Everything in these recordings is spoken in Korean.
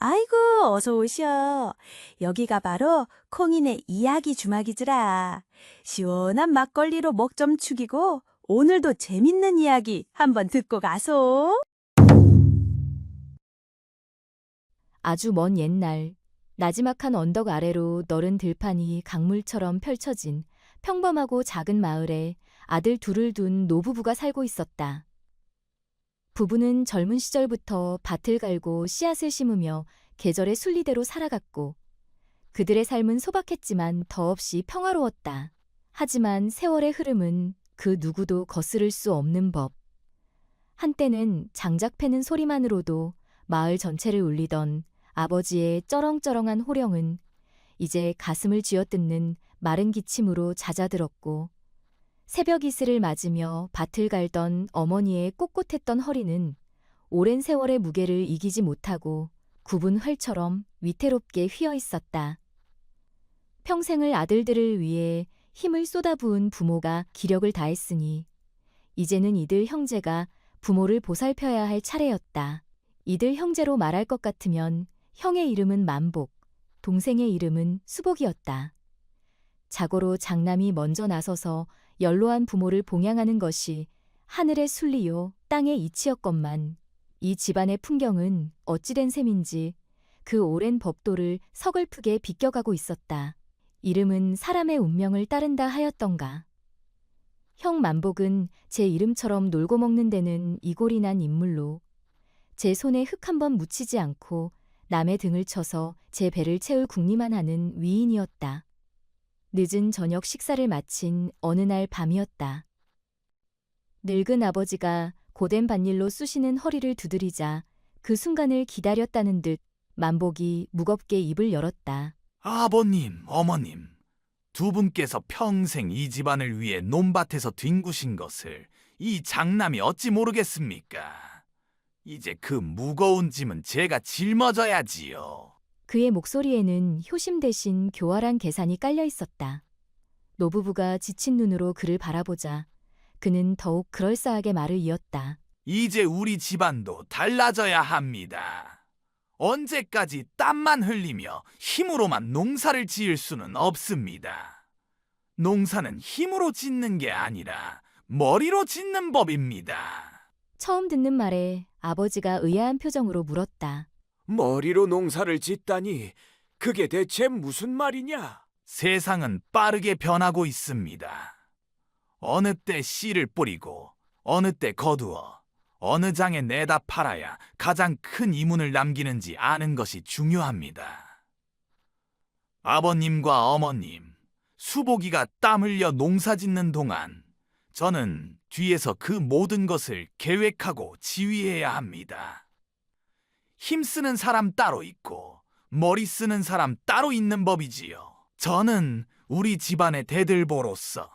아이고, 어서 오셔. 여기가 바로 콩이네 이야기 주막이즈라. 시원한 막걸리로 목 좀 축이고 오늘도 재밌는 이야기 한번 듣고 가소. 아주 먼 옛날, 나지막한 언덕 아래로 너른 들판이 강물처럼 펼쳐진 평범하고 작은 마을에 아들 둘을 둔 노부부가 살고 있었다. 부부는 젊은 시절부터 밭을 갈고 씨앗을 심으며 계절의 순리대로 살아갔고, 그들의 삶은 소박했지만 더없이 평화로웠다. 하지만 세월의 흐름은 그 누구도 거스를 수 없는 법. 한때는 장작 패는 소리만으로도 마을 전체를 울리던 아버지의 쩌렁쩌렁한 호령은 이제 가슴을 쥐어뜯는 마른 기침으로 잦아들었고, 새벽 이슬을 맞으며 밭을 갈던 어머니의 꼿꼿했던 허리는 오랜 세월의 무게를 이기지 못하고 굽은 활처럼 위태롭게 휘어 있었다. 평생을 아들들을 위해 힘을 쏟아부은 부모가 기력을 다했으니 이제는 이들 형제가 부모를 보살펴야 할 차례였다. 이들 형제로 말할 것 같으면 형의 이름은 만복, 동생의 이름은 수복이었다. 자고로 장남이 먼저 나서서 연로한 부모를 봉양하는 것이 하늘의 순리요 땅의 이치였건만, 이 집안의 풍경은 어찌된 셈인지 그 오랜 법도를 서글프게 비껴가고 있었다. 이름은 사람의 운명을 따른다 하였던가. 형 만복은 제 이름처럼 놀고 먹는 데는 이골이 난 인물로 제 손에 흙 한 번 묻히지 않고 남의 등을 쳐서 제 배를 채울 궁리만 하는 위인이었다. 늦은 저녁 식사를 마친 어느 날 밤이었다. 늙은 아버지가 고된 밭일로 쑤시는 허리를 두드리자 그 순간을 기다렸다는 듯 만복이 무겁게 입을 열었다. 아버님, 어머님, 두 분께서 평생 이 집안을 위해 논밭에서 뒹구신 것을 이 장남이 어찌 모르겠습니까? 이제 그 무거운 짐은 제가 짊어져야지요. 그의 목소리에는 효심 대신 교활한 계산이 깔려 있었다. 노부부가 지친 눈으로 그를 바라보자 그는 더욱 그럴싸하게 말을 이었다. 이제 우리 집안도 달라져야 합니다. 언제까지 땀만 흘리며 힘으로만 농사를 지을 수는 없습니다. 농사는 힘으로 짓는 게 아니라 머리로 짓는 법입니다. 처음 듣는 말에 아버지가 의아한 표정으로 물었다. 머리로 농사를 짓다니 그게 대체 무슨 말이냐? 세상은 빠르게 변하고 있습니다. 어느 때 씨를 뿌리고 어느 때 거두어 어느 장에 내다 팔아야 가장 큰 이문을 남기는지 아는 것이 중요합니다. 아버님과 어머님, 수복이가 땀 흘려 농사 짓는 동안 저는 뒤에서 그 모든 것을 계획하고 지휘해야 합니다. 힘쓰는 사람 따로 있고 머리 쓰는 사람 따로 있는 법이지요. 저는 우리 집안의 대들보로서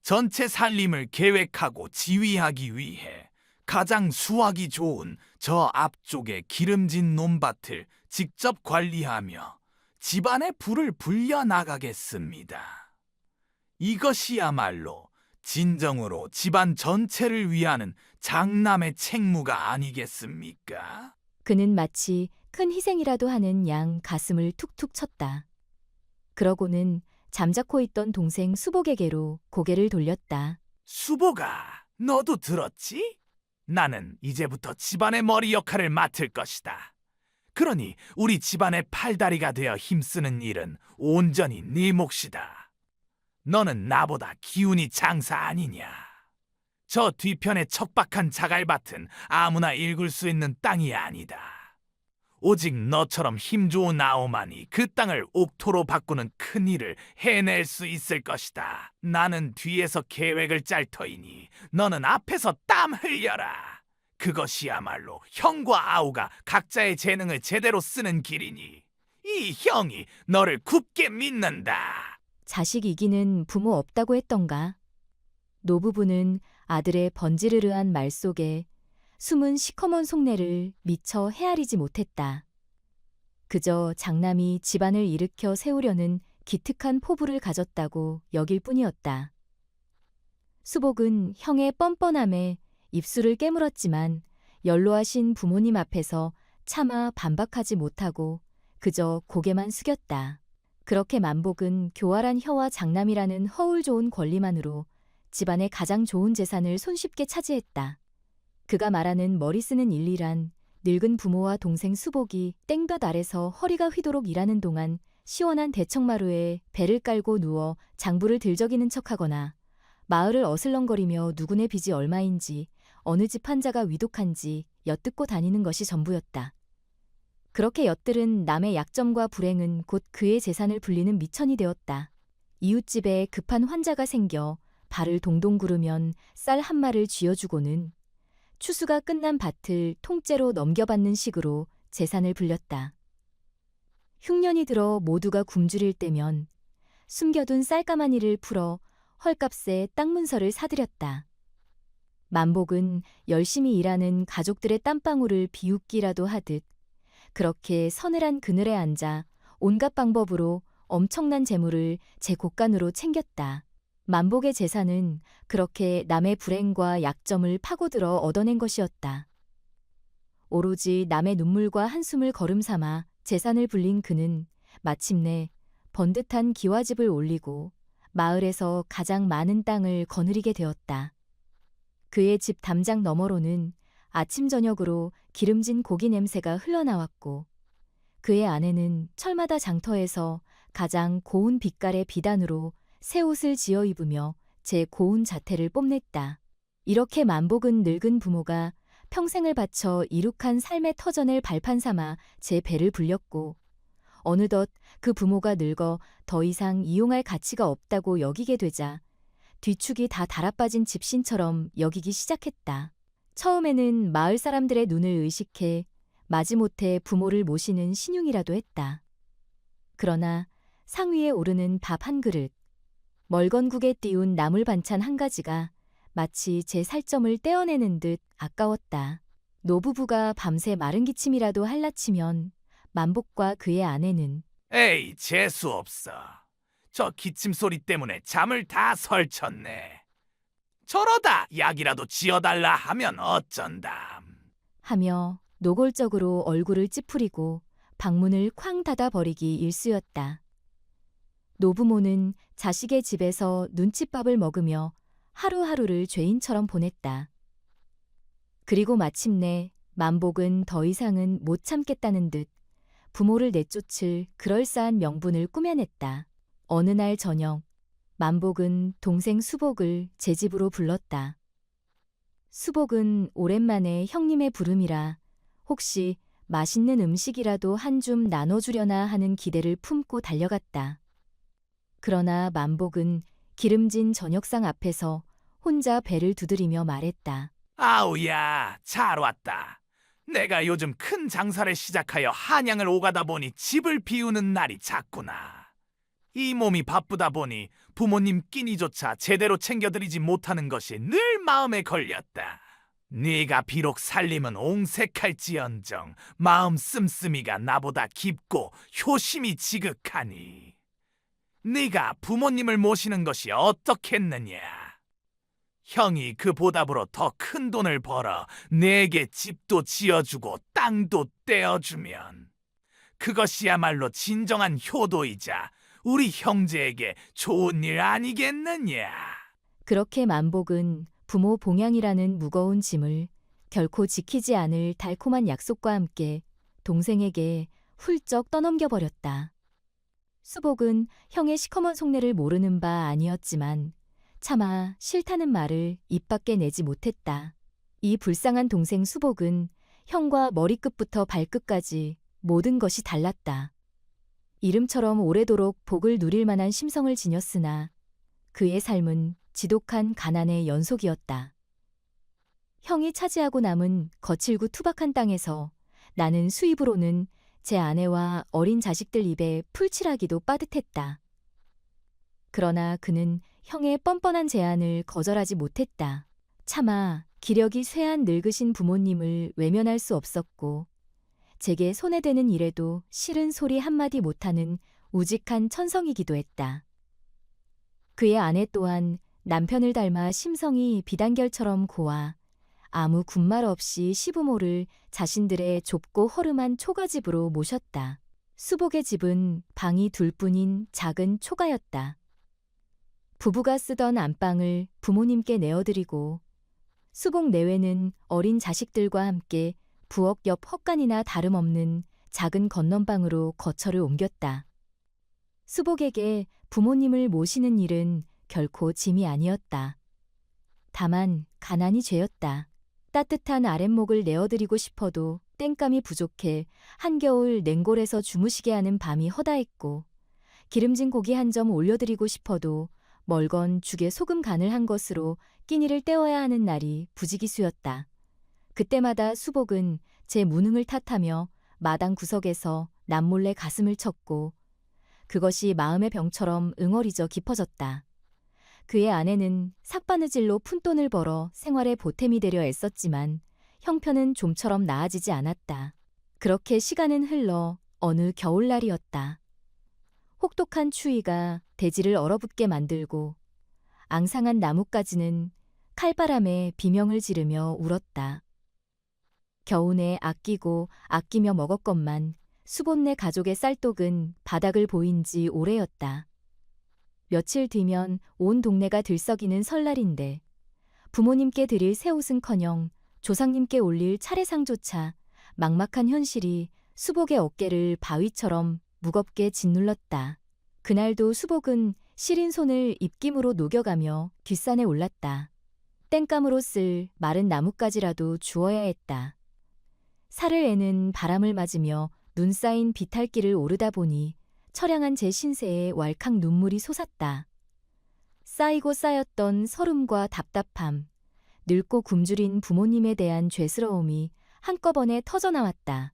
전체 살림을 계획하고 지휘하기 위해 가장 수확이 좋은 저 앞쪽의 기름진 논밭을 직접 관리하며 집안의 불을 불려나가겠습니다. 이것이야말로 진정으로 집안 전체를 위하는 장남의 책무가 아니겠습니까? 그는 마치 큰 희생이라도 하는 양 가슴을 툭툭 쳤다. 그러고는 잠자코 있던 동생 수복에게로 고개를 돌렸다. 수복아, 너도 들었지? 나는 이제부터 집안의 머리 역할을 맡을 것이다. 그러니 우리 집안의 팔다리가 되어 힘쓰는 일은 온전히 네 몫이다. 너는 나보다 기운이 장사 아니냐? 저 뒤편의 척박한 자갈밭은 아무나 일굴 수 있는 땅이 아니다. 오직 너처럼 힘 좋은 아오만이 그 땅을 옥토로 바꾸는 큰 일을 해낼 수 있을 것이다. 나는 뒤에서 계획을 짤 터이니 너는 앞에서 땀 흘려라. 그것이야말로 형과 아우가 각자의 재능을 제대로 쓰는 길이니 이 형이 너를 굳게 믿는다. 자식 이기는 부모 없다고 했던가. 노부부는 아들의 번지르르한 말 속에 숨은 시커먼 속내를 미처 헤아리지 못했다. 그저 장남이 집안을 일으켜 세우려는 기특한 포부를 가졌다고 여길 뿐이었다. 수복은 형의 뻔뻔함에 입술을 깨물었지만 연로하신 부모님 앞에서 차마 반박하지 못하고 그저 고개만 숙였다. 그렇게 만복은 교활한 혀와 장남이라는 허울 좋은 권리만으로 집안의 가장 좋은 재산을 손쉽게 차지했다. 그가 말하는 머리 쓰는 일이란 늙은 부모와 동생 수복이 땡볕 아래서 허리가 휘도록 일하는 동안 시원한 대청마루에 배를 깔고 누워 장부를 들적이는 척하거나 마을을 어슬렁거리며 누구네 빚이 얼마인지 어느 집 환자가 위독한지 엿듣고 다니는 것이 전부였다. 그렇게 엿들은 남의 약점과 불행은 곧 그의 재산을 불리는 미천이 되었다. 이웃집에 급한 환자가 생겨 발을 동동 구르면 쌀 한 마를 쥐어주고는 추수가 끝난 밭을 통째로 넘겨받는 식으로 재산을 불렸다. 흉년이 들어 모두가 굶주릴 때면 숨겨둔 쌀가마니를 풀어 헐값에 땅 문서를 사들였다. 만복은 열심히 일하는 가족들의 땀방울을 비웃기라도 하듯 그렇게 서늘한 그늘에 앉아 온갖 방법으로 엄청난 재물을 제 곳간으로 챙겼다. 만복의 재산은 그렇게 남의 불행과 약점을 파고들어 얻어낸 것이었다. 오로지 남의 눈물과 한숨을 거름삼아 재산을 불린 그는 마침내 번듯한 기와집을 올리고 마을에서 가장 많은 땅을 거느리게 되었다. 그의 집 담장 너머로는 아침 저녁으로 기름진 고기 냄새가 흘러나왔고 그의 아내는 철마다 장터에서 가장 고운 빛깔의 비단으로 새 옷을 지어 입으며 제 고운 자태를 뽐냈다. 이렇게 만복은 늙은 부모가 평생을 바쳐 이룩한 삶의 터전을 발판 삼아 제 배를 불렸고 어느덧 그 부모가 늙어 더 이상 이용할 가치가 없다고 여기게 되자 뒤축이 다 달아빠진 집신처럼 여기기 시작했다. 처음에는 마을 사람들의 눈을 의식해 마지못해 부모를 모시는 신용이라도 했다. 그러나 상위에 오르는 밥 한 그릇, 멀건국에 띄운 나물 반찬 한 가지가 마치 제 살점을 떼어내는 듯 아까웠다. 노부부가 밤새 마른 기침이라도 할라치면 만복과 그의 아내는 에이, 재수 없어. 저 기침 소리 때문에 잠을 다 설쳤네. 저러다 약이라도 지어달라 하면 어쩐담. 하며 노골적으로 얼굴을 찌푸리고 방문을 쾅 닫아버리기 일쑤였다. 노부모는 자식의 집에서 눈칫밥을 먹으며 하루하루를 죄인처럼 보냈다. 그리고 마침내 만복은 더 이상은 못 참겠다는 듯 부모를 내쫓을 그럴싸한 명분을 꾸며냈다. 어느 날 저녁, 만복은 동생 수복을 제 집으로 불렀다. 수복은 오랜만에 형님의 부름이라 혹시 맛있는 음식이라도 한 줌 나눠주려나 하는 기대를 품고 달려갔다. 그러나 만복은 기름진 저녁상 앞에서 혼자 배를 두드리며 말했다. 아우야, 잘 왔다. 내가 요즘 큰 장사를 시작하여 한양을 오가다 보니 집을 비우는 날이 잦구나. 이 몸이 바쁘다 보니 부모님 끼니조차 제대로 챙겨드리지 못하는 것이 늘 마음에 걸렸다. 네가 비록 살림은 옹색할지언정 마음 씀씀이가 나보다 깊고 효심이 지극하니 네가 부모님을 모시는 것이 어떻겠느냐. 형이 그 보답으로 더 큰 돈을 벌어 내게 집도 지어주고 땅도 떼어주면 그것이야말로 진정한 효도이자 우리 형제에게 좋은 일 아니겠느냐. 그렇게 만복은 부모 봉양이라는 무거운 짐을 결코 지키지 않을 달콤한 약속과 함께 동생에게 훌쩍 떠넘겨버렸다. 수복은 형의 시커먼 속내를 모르는 바 아니었지만 차마 싫다는 말을 입 밖에 내지 못했다. 이 불쌍한 동생 수복은 형과 머리끝부터 발끝까지 모든 것이 달랐다. 이름처럼 오래도록 복을 누릴 만한 심성을 지녔으나 그의 삶은 지독한 가난의 연속이었다. 형이 차지하고 남은 거칠고 투박한 땅에서 나는 수입으로는 제 아내와 어린 자식들 입에 풀칠하기도 빠듯했다. 그러나 그는 형의 뻔뻔한 제안을 거절하지 못했다. 차마 기력이 쇠한 늙으신 부모님을 외면할 수 없었고 제게 손해되는 일에도 싫은 소리 한마디 못하는 우직한 천성이기도 했다. 그의 아내 또한 남편을 닮아 심성이 비단결처럼 고와 아무 군말 없이 시부모를 자신들의 좁고 허름한 초가집으로 모셨다. 수복의 집은 방이 둘뿐인 작은 초가였다. 부부가 쓰던 안방을 부모님께 내어드리고 수복 내외는 어린 자식들과 함께 부엌 옆 헛간이나 다름없는 작은 건넌방으로 거처를 옮겼다. 수복에게 부모님을 모시는 일은 결코 짐이 아니었다. 다만 가난이 죄였다. 따뜻한 아랫목을 내어드리고 싶어도 땡감이 부족해 한겨울 냉골에서 주무시게 하는 밤이 허다했고 기름진 고기 한 점 올려드리고 싶어도 멀건 죽에 소금 간을 한 것으로 끼니를 때워야 하는 날이 부지기수였다. 그때마다 수복은 제 무능을 탓하며 마당 구석에서 남몰래 가슴을 쳤고 그것이 마음의 병처럼 응어리져 깊어졌다. 그의 아내는 삭바느질로 푼돈을 벌어 생활에 보탬이 되려 애썼지만 형편은 좀처럼 나아지지 않았다. 그렇게 시간은 흘러 어느 겨울날이었다. 혹독한 추위가 대지를 얼어붙게 만들고 앙상한 나뭇가지는 칼바람에 비명을 지르며 울었다. 겨우내 아끼고 아끼며 먹었건만 수봇네 가족의 쌀독은 바닥을 보인 지 오래였다. 며칠 뒤면 온 동네가 들썩이는 설날인데 부모님께 드릴 새옷은커녕 조상님께 올릴 차례상조차 막막한 현실이 수복의 어깨를 바위처럼 무겁게 짓눌렀다. 그날도 수복은 시린 손을 입김으로 녹여가며 뒷산에 올랐다. 땡감으로 쓸 마른 나뭇가지라도 주워야 했다. 살을 애는 바람을 맞으며 눈 쌓인 비탈길을 오르다 보니 처량한 제 신세에 왈칵 눈물이 솟았다. 쌓이고 쌓였던 서름과 답답함, 늙고 굶주린 부모님에 대한 죄스러움이 한꺼번에 터져나왔다.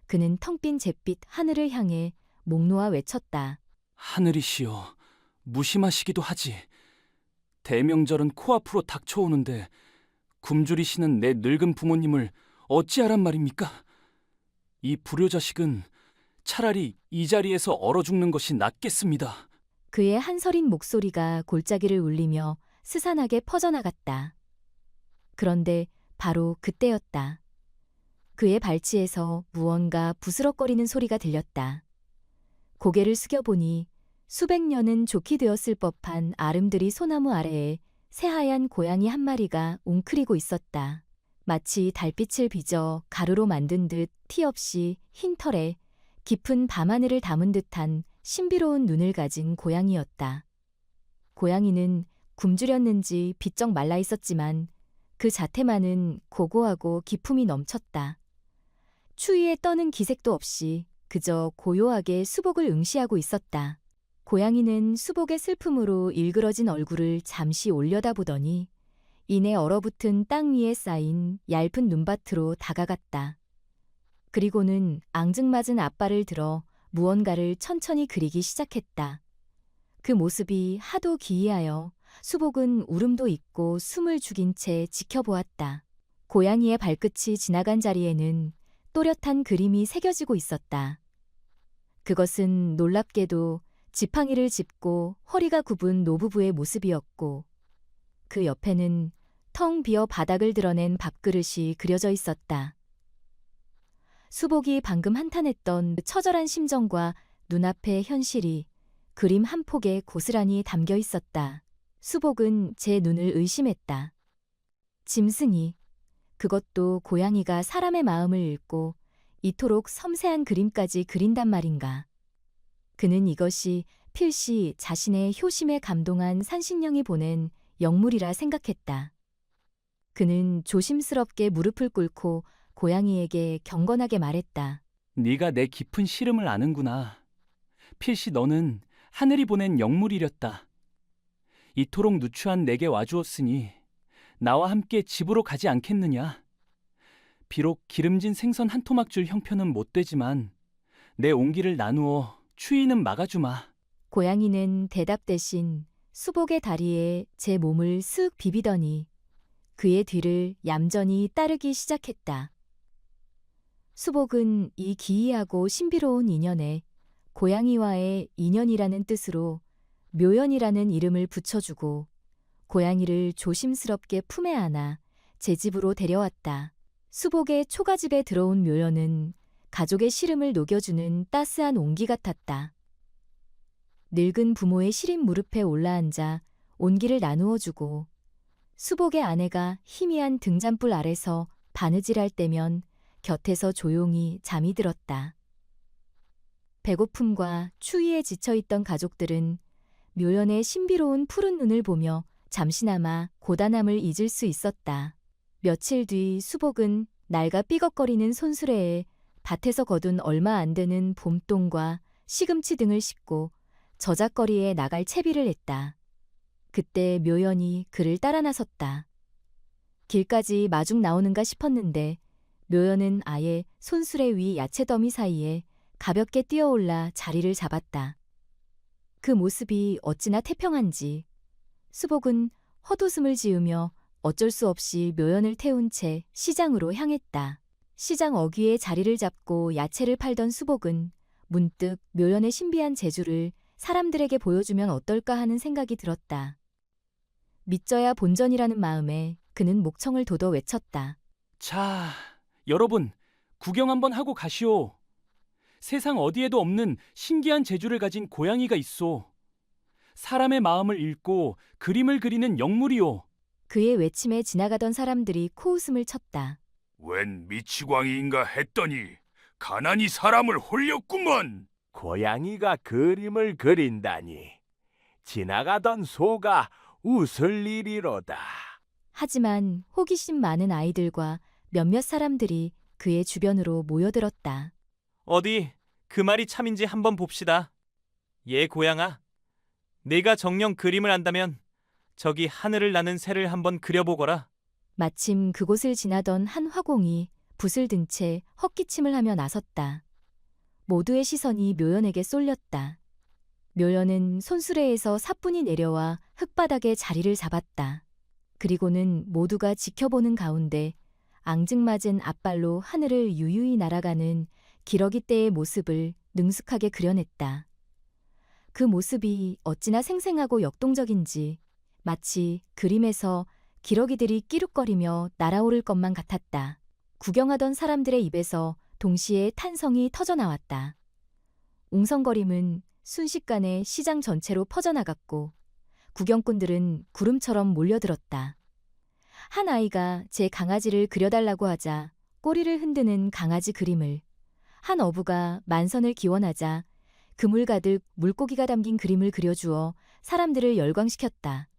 그는 텅 빈 잿빛 하늘을 향해 목 놓아 외쳤다. 하늘이시여, 무심하시기도 하지. 대명절은 코앞으로 닥쳐오는데 굶주리시는 내 늙은 부모님을 어찌하란 말입니까? 이 불효자식은 차라리 이 자리에서 얼어 죽는 것이 낫겠습니다. 그의 한서린 목소리가 골짜기를 울리며 스산하게 퍼져나갔다. 그런데 바로 그때였다. 그의 발치에서 무언가 부스럭거리는 소리가 들렸다. 고개를 숙여보니 수백 년은 좋게 되었을 법한 아름드리 소나무 아래에 새하얀 고양이 한 마리가 웅크리고 있었다. 마치 달빛을 빚어 가루로 만든 듯 티 없이 흰 털에 깊은 밤하늘을 담은 듯한 신비로운 눈을 가진 고양이였다. 고양이는 굶주렸는지 비쩍 말라 있었지만 그 자태만은 고고하고 기품이 넘쳤다. 추위에 떠는 기색도 없이 그저 고요하게 수복을 응시하고 있었다. 고양이는 수복의 슬픔으로 일그러진 얼굴을 잠시 올려다보더니 이내 얼어붙은 땅 위에 쌓인 얇은 눈밭으로 다가갔다. 그리고는 앙증맞은 앞발을 들어 무언가를 천천히 그리기 시작했다. 그 모습이 하도 기이하여 수복은 울음도 있고 숨을 죽인 채 지켜보았다. 고양이의 발끝이 지나간 자리에는 또렷한 그림이 새겨지고 있었다. 그것은 놀랍게도 지팡이를 짚고 허리가 굽은 노부부의 모습이었고 그 옆에는 텅 비어 바닥을 드러낸 밥그릇이 그려져 있었다. 수복이 방금 한탄했던 처절한 심정과 눈앞의 현실이 그림 한 폭에 고스란히 담겨 있었다. 수복은 제 눈을 의심했다. 짐승이, 그것도 고양이가 사람의 마음을 읽고 이토록 섬세한 그림까지 그린단 말인가. 그는 이것이 필시 자신의 효심에 감동한 산신령이 보낸 영물이라 생각했다. 그는 조심스럽게 무릎을 꿇고 고양이에게 경건하게 말했다. 네가 내 깊은 시름을 아는구나. 필시 너는 하늘이 보낸 영물이렸다. 이토록 누추한 내게 와주었으니 나와 함께 집으로 가지 않겠느냐. 비록 기름진 생선 한 토막 줄 형편은 못 되지만 내 온기를 나누어 추위는 막아주마. 고양이는 대답 대신 수복의 다리에 제 몸을 쓱 비비더니 그의 뒤를 얌전히 따르기 시작했다. 수복은 이 기이하고 신비로운 인연에 고양이와의 인연이라는 뜻으로 묘연이라는 이름을 붙여주고 고양이를 조심스럽게 품에 안아 제 집으로 데려왔다. 수복의 초가집에 들어온 묘연은 가족의 시름을 녹여주는 따스한 온기 같았다. 늙은 부모의 시린 무릎에 올라앉아 온기를 나누어주고 수복의 아내가 희미한 등잔불 아래서 바느질할 때면 곁에서 조용히 잠이 들었다. 배고픔과 추위에 지쳐있던 가족들은 묘연의 신비로운 푸른 눈을 보며 잠시나마 고단함을 잊을 수 있었다. 며칠 뒤 수복은 낡아 삐걱거리는 손수레에 밭에서 거둔 얼마 안 되는 봄동과 시금치 등을 싣고 저작거리에 나갈 채비를 했다. 그때 묘연이 그를 따라 나섰다. 길까지 마중 나오는가 싶었는데 묘연은 아예 손수레 위 야채 더미 사이에 가볍게 뛰어올라 자리를 잡았다. 그 모습이 어찌나 태평한지 수복은 헛웃음을 지으며 어쩔 수 없이 묘연을 태운 채 시장으로 향했다. 시장 어귀에 자리를 잡고 야채를 팔던 수복은 문득 묘연의 신비한 재주를 사람들에게 보여주면 어떨까 하는 생각이 들었다. 믿져야 본전이라는 마음에 그는 목청을 돋워 외쳤다. 자, 여러분, 구경 한번 하고 가시오. 세상 어디에도 없는 신기한 재주를 가진 고양이가 있소. 사람의 마음을 읽고 그림을 그리는 영물이오. 그의 외침에 지나가던 사람들이 코웃음을 쳤다. 웬 미치광이인가 했더니 가난이 사람을 홀렸구먼. 고양이가 그림을 그린다니. 지나가던 소가 웃을 일이로다. 하지만 호기심 많은 아이들과 몇몇 사람들이 그의 주변으로 모여들었다. 어디 그 말이 참인지 한번 봅시다. 얘 고양아, 네가 정녕 그림을 안다면 저기 하늘을 나는 새를 한번 그려보거라. 마침 그곳을 지나던 한 화공이 붓을 든 채 헛기침을 하며 나섰다. 모두의 시선이 묘연에게 쏠렸다. 묘연은 손수레에서 사뿐히 내려와 흙바닥에 자리를 잡았다. 그리고는 모두가 지켜보는 가운데 앙증맞은 앞발로 하늘을 유유히 날아가는 기러기 떼의 모습을 능숙하게 그려냈다. 그 모습이 어찌나 생생하고 역동적인지 마치 그림에서 기러기들이 끼룩거리며 날아오를 것만 같았다. 구경하던 사람들의 입에서 동시에 탄성이 터져나왔다. 웅성거림은 순식간에 시장 전체로 퍼져나갔고 구경꾼들은 구름처럼 몰려들었다. 한 아이가 제 강아지를 그려달라고 하자 꼬리를 흔드는 강아지 그림을, 한 어부가 만선을 기원하자 그물 가득 물고기가 담긴 그림을 그려주어 사람들을 열광시켰다.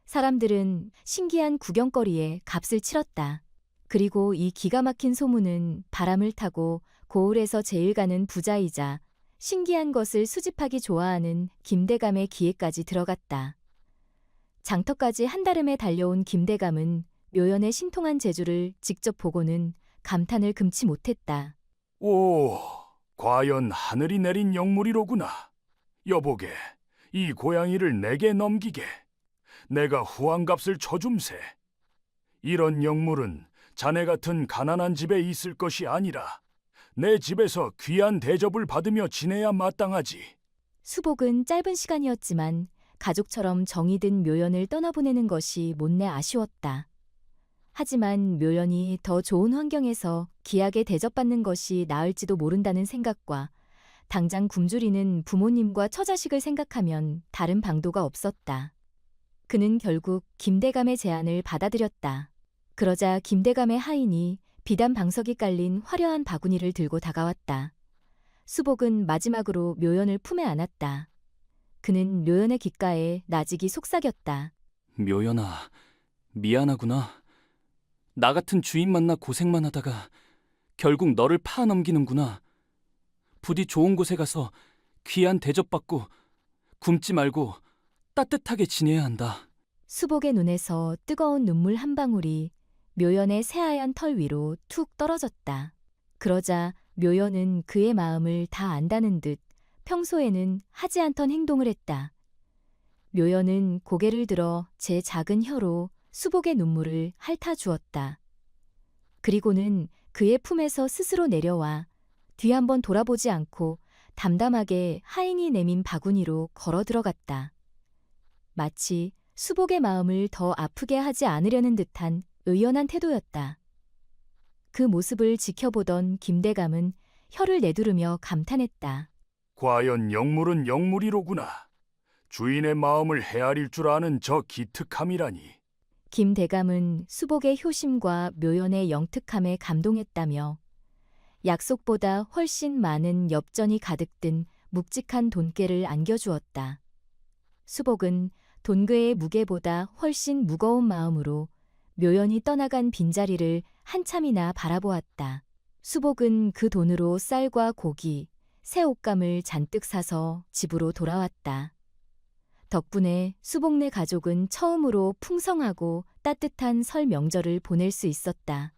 사람들은 신기한 구경거리에 값을 치렀다. 그리고 이 기가 막힌 소문은 바람을 타고 고을에서 제일 가는 부자이자 신기한 것을 수집하기 좋아하는 김대감의 귀에까지 들어갔다. 장터까지 한달음에 달려온 김대감은 묘연의 신통한 재주를 직접 보고는 감탄을 금치 못했다. 오, 과연 하늘이 내린 영물이로구나. 여보게, 이 고양이를 내게 넘기게. 내가 후한값을 쳐줌세. 이런 영물은 자네 같은 가난한 집에 있을 것이 아니라 내 집에서 귀한 대접을 받으며 지내야 마땅하지. 수복은 짧은 시간이었지만 가족처럼 정이 든 묘연을 떠나보내는 것이 못내 아쉬웠다. 하지만 묘연이 더 좋은 환경에서 귀하게 대접받는 것이 나을지도 모른다는 생각과 당장 굶주리는 부모님과 처자식을 생각하면 다른 방도가 없었다. 그는 결국 김대감의 제안을 받아들였다. 그러자 김대감의 하인이 비단 방석이 깔린 화려한 바구니를 들고 다가왔다. 수복은 마지막으로 묘연을 품에 안았다. 그는 묘연의 귓가에 나직이 속삭였다. 묘연아, 미안하구나. 나 같은 주인 만나 고생만 하다가 결국 너를 파넘기는구나. 부디 좋은 곳에 가서 귀한 대접받고 굶지 말고 따뜻하게 지내야 한다. 수복의 눈에서 뜨거운 눈물 한 방울이 묘연의 새하얀 털 위로 툭 떨어졌다. 그러자 묘연은 그의 마음을 다 안다는 듯 평소에는 하지 않던 행동을 했다. 묘연은 고개를 들어 제 작은 혀로 수복의 눈물을 핥아주었다. 그리고는 그의 품에서 스스로 내려와 뒤 한번 돌아보지 않고 담담하게 하인이 내민 바구니로 걸어 들어갔다. 마치 수복의 마음을 더 아프게 하지 않으려는 듯한 의연한 태도였다. 그 모습을 지켜보던 김대감은 혀를 내두르며 감탄했다. 과연 영물은 영물이로구나. 주인의 마음을 헤아릴 줄 아는 저 기특함이라니. 김대감은 수복의 효심과 묘연의 영특함에 감동했다며 약속보다 훨씬 많은 엽전이 가득 든 묵직한 돈꾀를 안겨주었다. 수복은 돈꾀의 무게보다 훨씬 무거운 마음으로 묘연이 떠나간 빈자리를 한참이나 바라보았다. 수복은 그 돈으로 쌀과 고기, 새 옷감을 잔뜩 사서 집으로 돌아왔다. 덕분에 수복네 가족은 처음으로 풍성하고 따뜻한 설 명절을 보낼 수 있었다.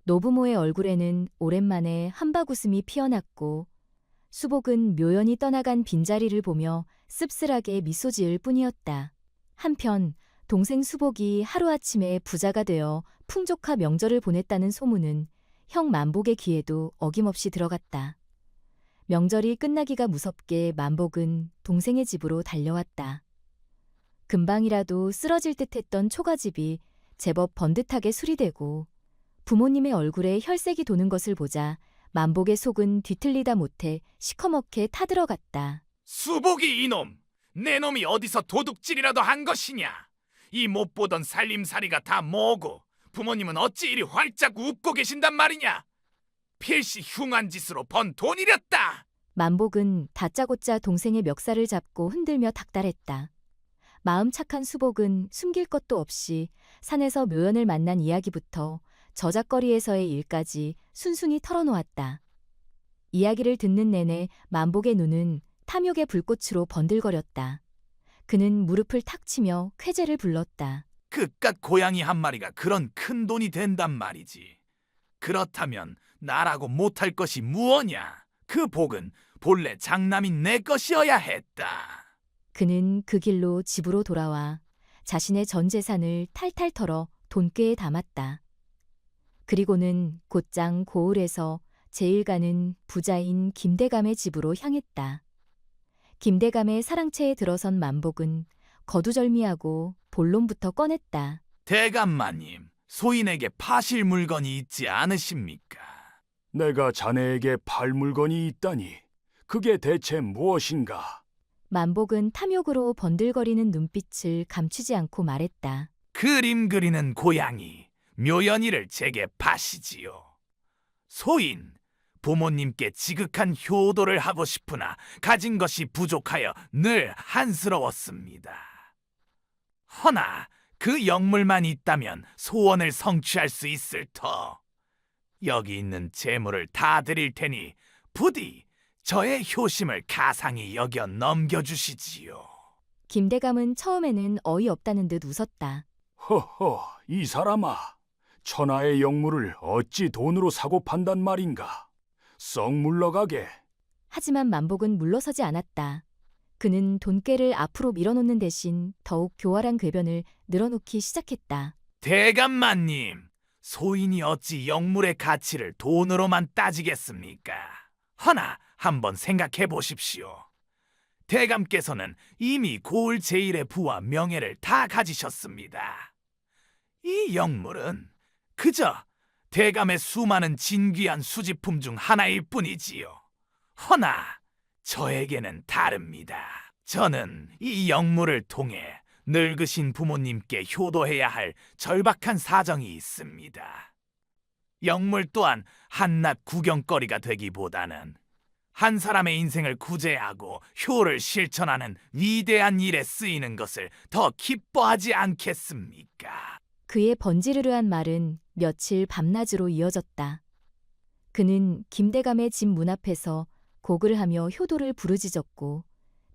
노부모의 얼굴에는 오랜만에 한바구음이 피어났고 수복은 묘연이 떠나간 빈자리를 보며 씁쓸하게 미소 지을 뿐이었다. 한편 동생 수복이 하루아침에 부자가 되어 풍족한 명절을 보냈다는 소문은 형 만복의 귀에도 어김없이 들어갔다. 명절이 끝나기가 무섭게 만복은 동생의 집으로 달려왔다. 금방이라도 쓰러질 듯했던 초가집이 제법 번듯하게 수리되고 부모님의 얼굴에 혈색이 도는 것을 보자 만복의 속은 뒤틀리다 못해 시커멓게 타들어갔다. 수복이 이놈! 내 놈이 어디서 도둑질이라도 한 것이냐? 이 못 보던 살림살이가 다 뭐고 부모님은 어찌 이리 활짝 웃고 계신단 말이냐? 필시 흉한 짓으로 번 돈이렸다! 만복은 다짜고짜 동생의 멱살을 잡고 흔들며 닥달했다. 마음 착한 수복은 숨길 것도 없이 산에서 묘연을 만난 이야기부터 저작거리에서의 일까지 순순히 털어놓았다. 이야기를 듣는 내내 만복의 눈은 탐욕의 불꽃으로 번들거렸다. 그는 무릎을 탁 치며 쾌재를 불렀다. 그깟 고양이 한 마리가 그런 큰 돈이 된단 말이지. 그렇다면 나라고 못할 것이 무엇냐? 그 복은 본래 장남인 내 것이어야 했다. 그는 그 길로 집으로 돌아와 자신의 전 재산을 탈탈 털어 돈꾀에 담았다. 그리고는 곧장 고을에서 제일 가는 부자인 김대감의 집으로 향했다. 김대감의 사랑채에 들어선 만복은 거두절미하고 본론부터 꺼냈다. 대감마님, 소인에게 파실 물건이 있지 않으십니까? 내가 자네에게 팔 물건이 있다니. 그게 대체 무엇인가? 만복은 탐욕으로 번들거리는 눈빛을 감추지 않고 말했다. 그림 그리는 고양이, 묘연이를 제게 파시지요. 소인, 부모님께 지극한 효도를 하고 싶으나 가진 것이 부족하여 늘 한스러웠습니다. 허나 그 영물만 있다면 소원을 성취할 수 있을 터. 여기 있는 재물을 다 드릴 테니 부디 저의 효심을 가상히 여겨 넘겨주시지요. 김대감은 처음에는 어이없다는 듯 웃었다. 허허, 이 사람아. 천하의 영물을 어찌 돈으로 사고 판단 말인가? 썩 물러가게. 하지만 만복은 물러서지 않았다. 그는 돈꾀를 앞으로 밀어놓는 대신 더욱 교활한 궤변을 늘어놓기 시작했다. 대감마님, 소인이 어찌 영물의 가치를 돈으로만 따지겠습니까? 허나 한번 생각해 보십시오. 대감께서는 이미 고을 제일의 부와 명예를 다 가지셨습니다. 이 영물은 그저 대감의 수많은 진귀한 수집품 중 하나일 뿐이지요. 허나 저에게는 다릅니다. 저는 이 영물을 통해 늙으신 부모님께 효도해야 할 절박한 사정이 있습니다. 영물 또한 한낱 구경거리가 되기보다는 한 사람의 인생을 구제하고 효를 실천하는 위대한 일에 쓰이는 것을 더 기뻐하지 않겠습니까? 그의 번지르르한 말은 며칠 밤낮으로 이어졌다. 그는 김대감의 집 문 앞에서 곡을 하며 효도를 부르짖었고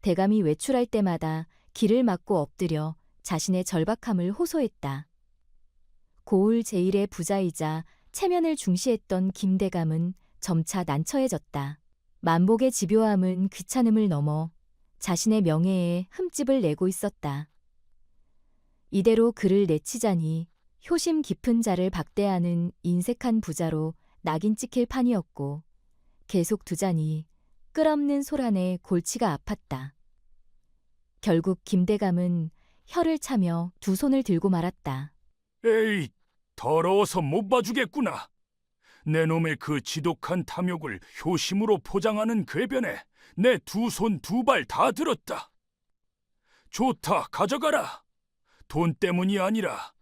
대감이 외출할 때마다 길을 막고 엎드려 자신의 절박함을 호소했다. 고을 제일의 부자이자 체면을 중시했던 김대감은 점차 난처해졌다. 만복의 집요함은 귀찮음을 넘어 자신의 명예에 흠집을 내고 있었다. 이대로 그를 내치자니 효심 깊은 자를 박대하는 인색한 부자로 낙인 찍힐 판이었고 계속 두자니 끝없는 소란에 골치가 아팠다. 결국 김대감은 혀를 차며 두 손을 들고 말았다. 에이, 더러워서 못 봐주겠구나. 내 놈의 그 지독한 탐욕을 효심으로 포장하는 궤변에 내 두 손 두 발 다 들었다. 좋다, 가져가라. 돈 때문이 아니라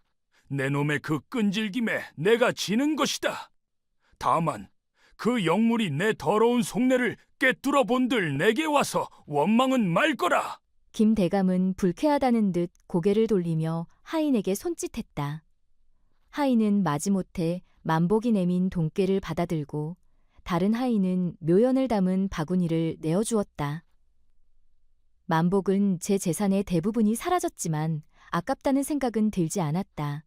내 놈의 그 끈질김에 내가 지는 것이다. 다만 그 영물이 내 더러운 속내를 꿰뚫어 본들 내게 와서 원망은 말 거라. 김 대감은 불쾌하다는 듯 고개를 돌리며 하인에게 손짓했다. 하인은 마지못해 만복이 내민 돈꾀를 받아들고 다른 하인은 묘연을 담은 바구니를 내어주었다. 만복은 제 재산의 대부분이 사라졌지만 아깝다는 생각은 들지 않았다.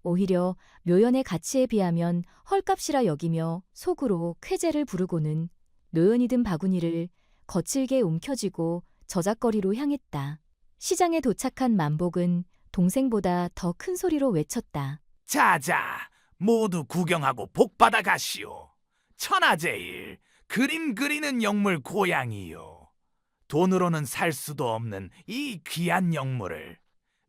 오히려 묘연의 가치에 비하면 헐값이라 여기며 속으로 쾌재를 부르고는 묘연이 든 바구니를 거칠게 움켜쥐고 저작거리로 향했다. 시장에 도착한 만복은 동생보다 더 큰 소리로 외쳤다. 자자, 모두 구경하고 복받아 가시오. 천하제일, 그림 그리는 영물 고양이요. 돈으로는 살 수도 없는 이 귀한 영물을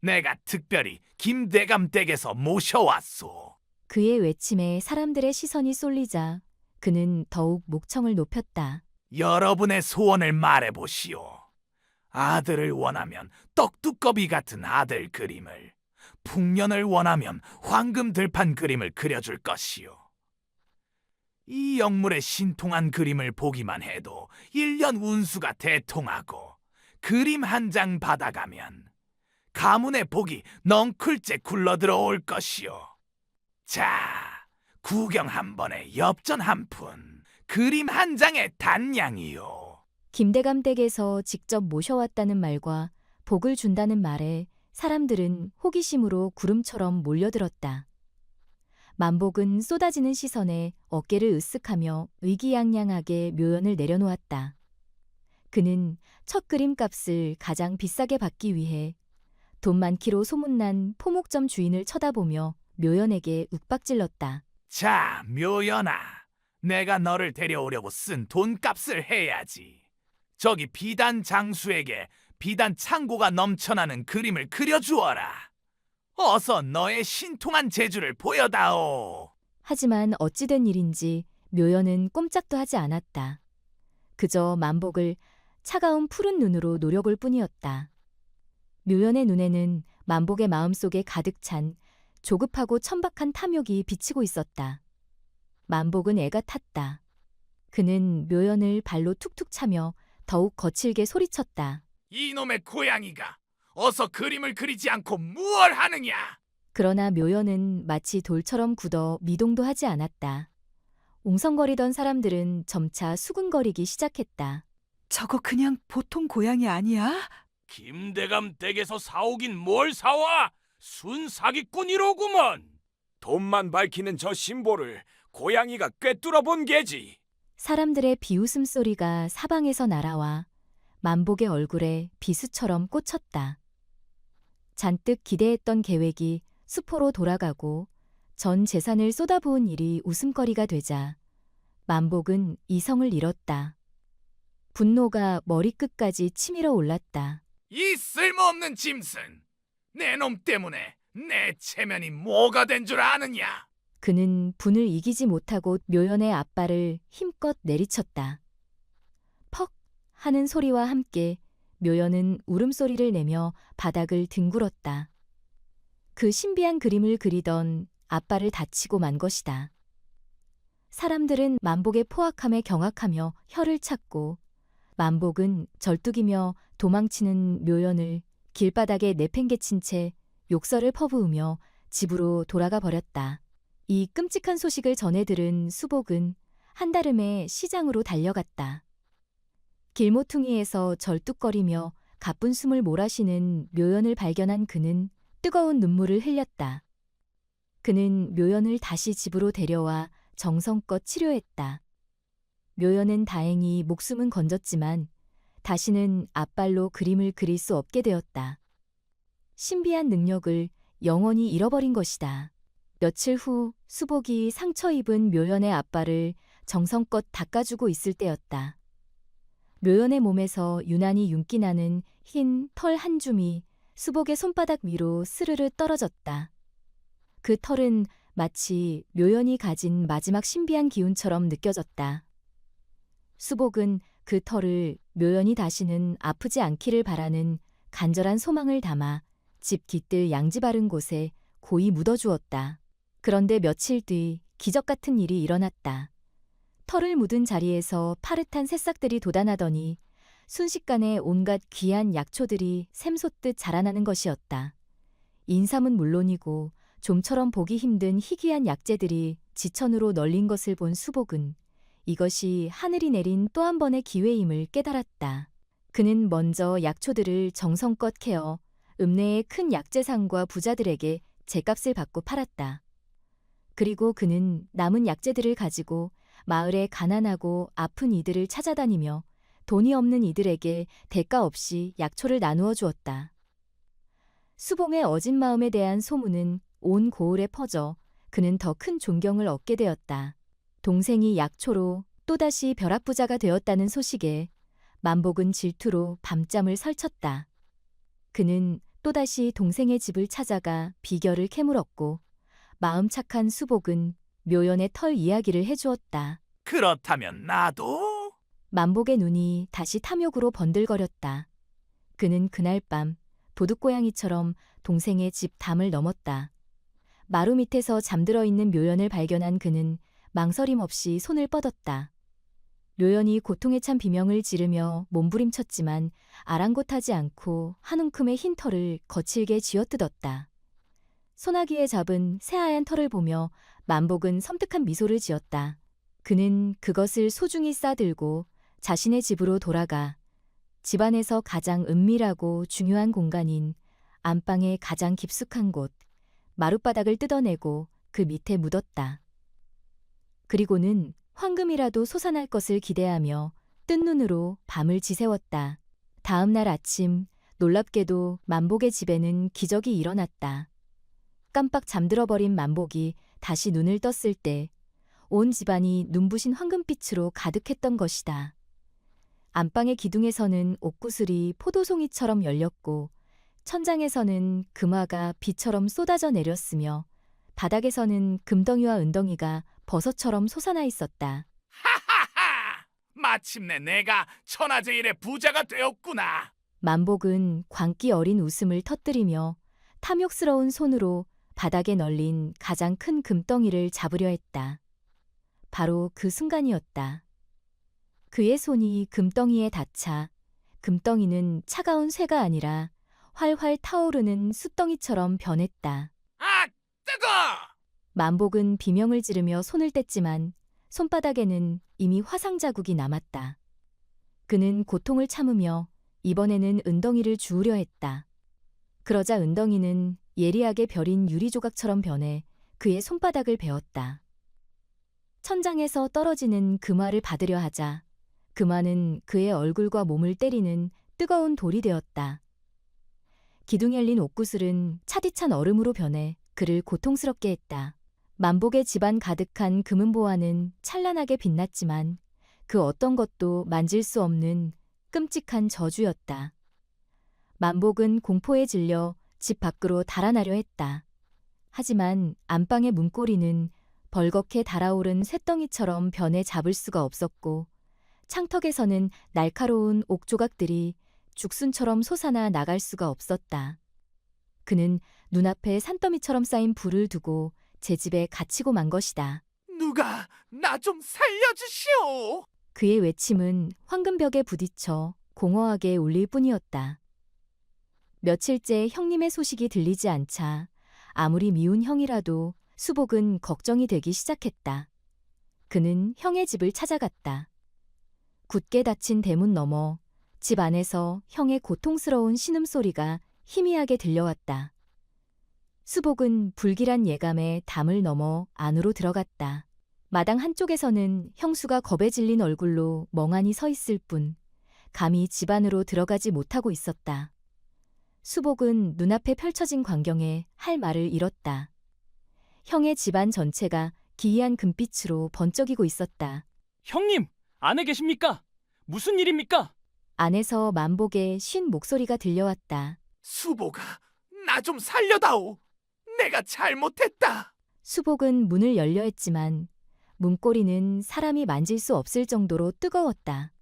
내가 특별히 김대감 댁에서 모셔왔소. 그의 외침에 사람들의 시선이 쏠리자 그는 더욱 목청을 높였다. 여러분의 소원을 말해보시오. 아들을 원하면 떡두꺼비 같은 아들 그림을, 풍년을 원하면 황금 들판 그림을 그려줄 것이오. 이 영물의 신통한 그림을 보기만 해도 1년 운수가 대통하고 그림 한 장 받아가면 가문의 복이 넝클째 굴러들어올 것이오. 자, 구경 한 번에 엽전 한 푼, 그림 한 장의 단량이요. 김대감 댁에서 직접 모셔왔다는 말과 복을 준다는 말에 사람들은 호기심으로 구름처럼 몰려들었다. 만복은 쏟아지는 시선에 어깨를 으쓱하며 의기양양하게 묘연을 내려놓았다. 그는 첫 그림값을 가장 비싸게 받기 위해 돈 많기로 소문난 포목점 주인을 쳐다보며 묘연에게 윽박질렀다. 자, 묘연아, 내가 너를 데려오려고 쓴 돈값을 해야지. 저기 비단 장수에게 비단 창고가 넘쳐나는 그림을 그려주어라. 어서 너의 신통한 재주를 보여다오. 하지만 어찌된 일인지 묘연은 꼼짝도 하지 않았다. 그저 만복을 차가운 푸른 눈으로 노려볼 뿐이었다. 묘연의 눈에는 만복의 마음속에 가득 찬 조급하고 천박한 탐욕이 비치고 있었다. 만복은 애가 탔다. 그는 묘연을 발로 툭툭 차며 더욱 거칠게 소리쳤다. 이놈의 고양이가 어서 그림을 그리지 않고 무얼 하느냐? 그러나 묘연은 마치 돌처럼 굳어 미동도 하지 않았다. 웅성거리던 사람들은 점차 수군거리기 시작했다. 저거 그냥 보통 고양이 아니야? 김대감 댁에서 사오긴 뭘 사와? 순사기꾼이로구먼. 돈만 밝히는 저 심보를 고양이가 꿰뚫어 본 게지. 사람들의 비웃음 소리가 사방에서 날아와 만복의 얼굴에 비수처럼 꽂혔다. 잔뜩 기대했던 계획이 수포로 돌아가고 전 재산을 쏟아부은 일이 웃음거리가 되자 만복은 이성을 잃었다. 분노가 머리끝까지 치밀어 올랐다. 이 쓸모없는 짐승! 내 놈 때문에 내 체면이 뭐가 된 줄 아느냐? 그는 분을 이기지 못하고 묘연의 앞발을 힘껏 내리쳤다. 퍽 하는 소리와 함께 묘연은 울음소리를 내며 바닥을 뒹굴었다. 그 신비한 그림을 그리던 앞발을 다치고 만 것이다. 사람들은 만복의 포악함에 경악하며 혀를 찾고 만복은 절뚝이며 도망치는 묘연을 길바닥에 내팽개친 채 욕설을 퍼부으며 집으로 돌아가 버렸다. 이 끔찍한 소식을 전해 들은 수복은 한달음에 시장으로 달려갔다. 길모퉁이에서 절뚝거리며 가쁜 숨을 몰아쉬는 묘연을 발견한 그는 뜨거운 눈물을 흘렸다. 그는 묘연을 다시 집으로 데려와 정성껏 치료했다. 묘연은 다행히 목숨은 건졌지만 다시는 앞발로 그림을 그릴 수 없게 되었다. 신비한 능력을 영원히 잃어버린 것이다. 며칠 후 수복이 상처 입은 묘연의 앞발을 정성껏 닦아주고 있을 때였다. 묘연의 몸에서 유난히 윤기 나는 흰 털 한 줌이 수복의 손바닥 위로 스르르 떨어졌다. 그 털은 마치 묘연이 가진 마지막 신비한 기운처럼 느껴졌다. 수복은 그 털을 묘연이 다시는 아프지 않기를 바라는 간절한 소망을 담아 집 깃들 양지 바른 곳에 고이 묻어주었다. 그런데 며칠 뒤 기적 같은 일이 일어났다. 털을 묻은 자리에서 파릇한 새싹들이 돋아나더니 순식간에 온갖 귀한 약초들이 샘솟듯 자라나는 것이었다. 인삼은 물론이고 좀처럼 보기 힘든 희귀한 약재들이 지천으로 널린 것을 본 수복은 이것이 하늘이 내린 또 한 번의 기회임을 깨달았다. 그는 먼저 약초들을 정성껏 캐어 읍내의 큰 약재상과 부자들에게 제값을 받고 팔았다. 그리고 그는 남은 약재들을 가지고 마을의 가난하고 아픈 이들을 찾아다니며 돈이 없는 이들에게 대가 없이 약초를 나누어 주었다. 수봉의 어진 마음에 대한 소문은 온 고을에 퍼져 그는 더 큰 존경을 얻게 되었다. 동생이 약초로 또다시 벼락부자가 되었다는 소식에 만복은 질투로 밤잠을 설쳤다. 그는 또다시 동생의 집을 찾아가 비결을 캐물었고 마음 착한 수복은 묘연의 털 이야기를 해주었다. 그렇다면 나도 만복의 눈이 다시 탐욕으로 번들거렸다. 그는 그날 밤 도둑고양이처럼 동생의 집 담을 넘었다. 마루 밑에서 잠들어 있는 묘연을 발견한 그는 망설임 없이 손을 뻗었다. 묘연이 고통에 찬 비명을 지르며 몸부림쳤지만 아랑곳하지 않고 한 움큼의 흰 털을 거칠게 쥐어뜯었다. 소나기에 잡은 새하얀 털을 보며 만복은 섬뜩한 미소를 지었다. 그는 그것을 소중히 싸들고 자신의 집으로 돌아가 집안에서 가장 은밀하고 중요한 공간인 안방의 가장 깊숙한 곳, 마룻바닥을 뜯어내고 그 밑에 묻었다. 그리고는 황금이라도 솟아날 것을 기대하며 뜬 눈으로 밤을 지새웠다. 다음 날 아침 놀랍게도 만복의 집에는 기적이 일어났다. 깜빡 잠들어버린 만복이 다시 눈을 떴을 때 온 집안이 눈부신 황금빛으로 가득했던 것이다. 안방의 기둥에서는 옥구슬이 포도송이처럼 열렸고 천장에서는 금화가 비처럼 쏟아져 내렸으며 바닥에서는 금덩이와 은덩이가 버섯처럼 솟아나 있었다. 하하하! 마침내 내가 천하제일의 부자가 되었구나. 만복은 광기 어린 웃음을 터뜨리며 탐욕스러운 손으로 바닥에 널린 가장 큰 금덩이를 잡으려 했다. 바로 그 순간이었다. 그의 손이 금덩이에 닿자 금덩이는 차가운 쇠가 아니라 활활 타오르는 숯덩이처럼 변했다. 아, 뜨거! 만복은 비명을 지르며 손을 뗐지만 손바닥에는 이미 화상 자국이 남았다. 그는 고통을 참으며 이번에는 은덩이를 주우려 했다. 그러자 은덩이는 예리하게 벼린 유리 조각처럼 변해 그의 손바닥을 베었다. 천장에서 떨어지는 금화를 받으려 하자 금화는 그의 얼굴과 몸을 때리는 뜨거운 돌이 되었다. 기둥 열린 옥구슬은 차디찬 얼음으로 변해 그를 고통스럽게 했다. 만복의 집안 가득한 금은보화는 찬란하게 빛났지만 그 어떤 것도 만질 수 없는 끔찍한 저주였다. 만복은 공포에 질려 집 밖으로 달아나려 했다. 하지만 안방의 문고리는 벌겋게 달아오른 쇳덩이처럼 변해 잡을 수가 없었고 창턱에서는 날카로운 옥조각들이 죽순처럼 솟아나 나갈 수가 없었다. 그는 눈앞에 산더미처럼 쌓인 불을 두고 제 집에 갇히고 만 것이다. 누가 나 좀 살려주시오. 그의 외침은 황금벽에 부딪혀 공허하게 울릴 뿐이었다. 며칠째 형님의 소식이 들리지 않자 아무리 미운 형이라도 수복은 걱정이 되기 시작했다. 그는 형의 집을 찾아갔다. 굳게 닫힌 대문 너머 집 안에서 형의 고통스러운 신음소리가 희미하게 들려왔다. 수복은 불길한 예감에 담을 넘어 안으로 들어갔다. 마당 한쪽에서는 형수가 겁에 질린 얼굴로 멍하니 서 있을 뿐 감히 집 안으로 들어가지 못하고 있었다. 수복은 눈앞에 펼쳐진 광경에 할 말을 잃었다. 형의 집안 전체가 기이한 금빛으로 번쩍이고 있었다. 형님, 안에 계십니까? 무슨 일입니까? 안에서 만복의 쉰 목소리가 들려왔다. 수보가 나 좀 살려다오. 내가 잘못했다. 수복은 문을 열려 했지만 문고리는 사람이 만질 수 없을 정도로 뜨거웠다.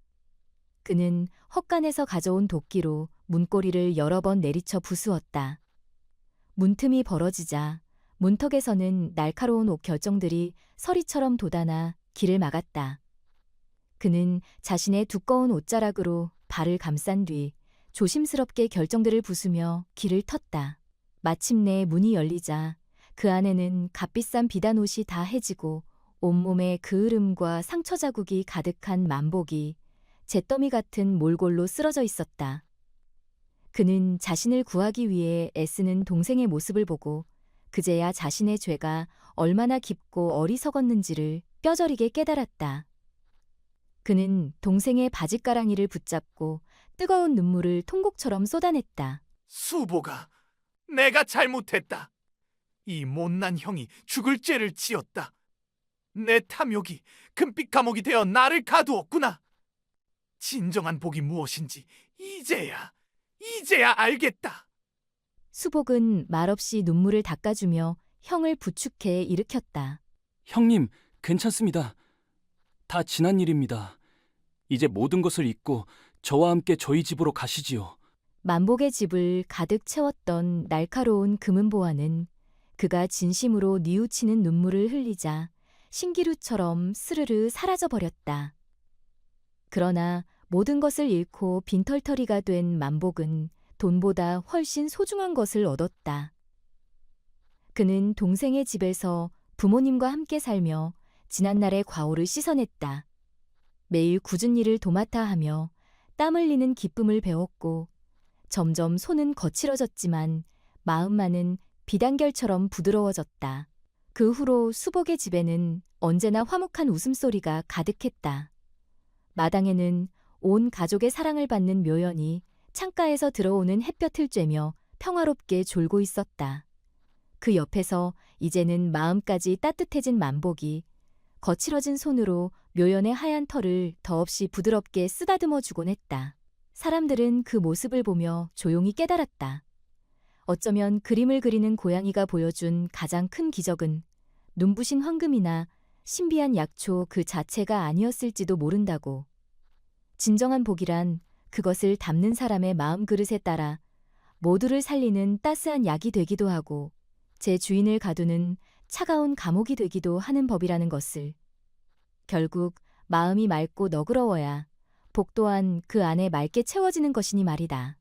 그는 헛간에서 가져온 도끼로 문고리를 여러 번 내리쳐 부수었다. 문틈이 벌어지자 문턱에서는 날카로운 옥 결정들이 서리처럼 돋아나 길을 막았다. 그는 자신의 두꺼운 옷자락으로 발을 감싼 뒤 조심스럽게 결정들을 부수며 길을 텄다. 마침내 문이 열리자 그 안에는 값비싼 비단옷이 다 해지고 온몸에 그을음과 상처 자국이 가득한 만복이 잿더미 같은 몰골로 쓰러져 있었다. 그는 자신을 구하기 위해 애쓰는 동생의 모습을 보고 그제야 자신의 죄가 얼마나 깊고 어리석었는지를 뼈저리게 깨달았다. 그는 동생의 바짓가랑이를 붙잡고 뜨거운 눈물을 통곡처럼 쏟아냈다. 수보가, 내가 잘못했다. 이 못난 형이 죽을 죄를 지었다. 내 탐욕이 금빛 감옥이 되어 나를 가두었구나. 진정한 복이 무엇인지 이제야 알겠다. 수복은 말없이 눈물을 닦아주며 형을 부축해 일으켰다. 형님, 괜찮습니다. 다 지난 일입니다. 이제 모든 것을 잊고 저와 함께 저희 집으로 가시지요. 만복의 집을 가득 채웠던 날카로운 금은보화는 그가 진심으로 뉘우치는 눈물을 흘리자 신기루처럼 스르르 사라져버렸다. 그러나 모든 것을 잃고 빈털터리가 된 만복은 돈보다 훨씬 소중한 것을 얻었다. 그는 동생의 집에서 부모님과 함께 살며 지난날의 과오를 씻어냈다. 매일 굳은 일을 도맡아 하며 땀 흘리는 기쁨을 배웠고 점점 손은 거칠어졌지만 마음만은 비단결처럼 부드러워졌다. 그 후로 수복의 집에는 언제나 화목한 웃음소리가 가득했다. 마당에는 온 가족의 사랑을 받는 묘연이 창가에서 들어오는 햇볕을 쬐며 평화롭게 졸고 있었다. 그 옆에서 이제는 마음까지 따뜻해진 만복이 거칠어진 손으로 묘연의 하얀 털을 더없이 부드럽게 쓰다듬어 주곤 했다. 사람들은 그 모습을 보며 조용히 깨달았다. 어쩌면 그림을 그리는 고양이가 보여준 가장 큰 기적은 눈부신 황금이나 신비한 약초 그 자체가 아니었을지도 모른다고. 진정한 복이란 그것을 담는 사람의 마음 그릇에 따라 모두를 살리는 따스한 약이 되기도 하고 제 주인을 가두는 차가운 감옥이 되기도 하는 법이라는 것을. 결국 마음이 맑고 너그러워야 복 또한 그 안에 맑게 채워지는 것이니 말이다.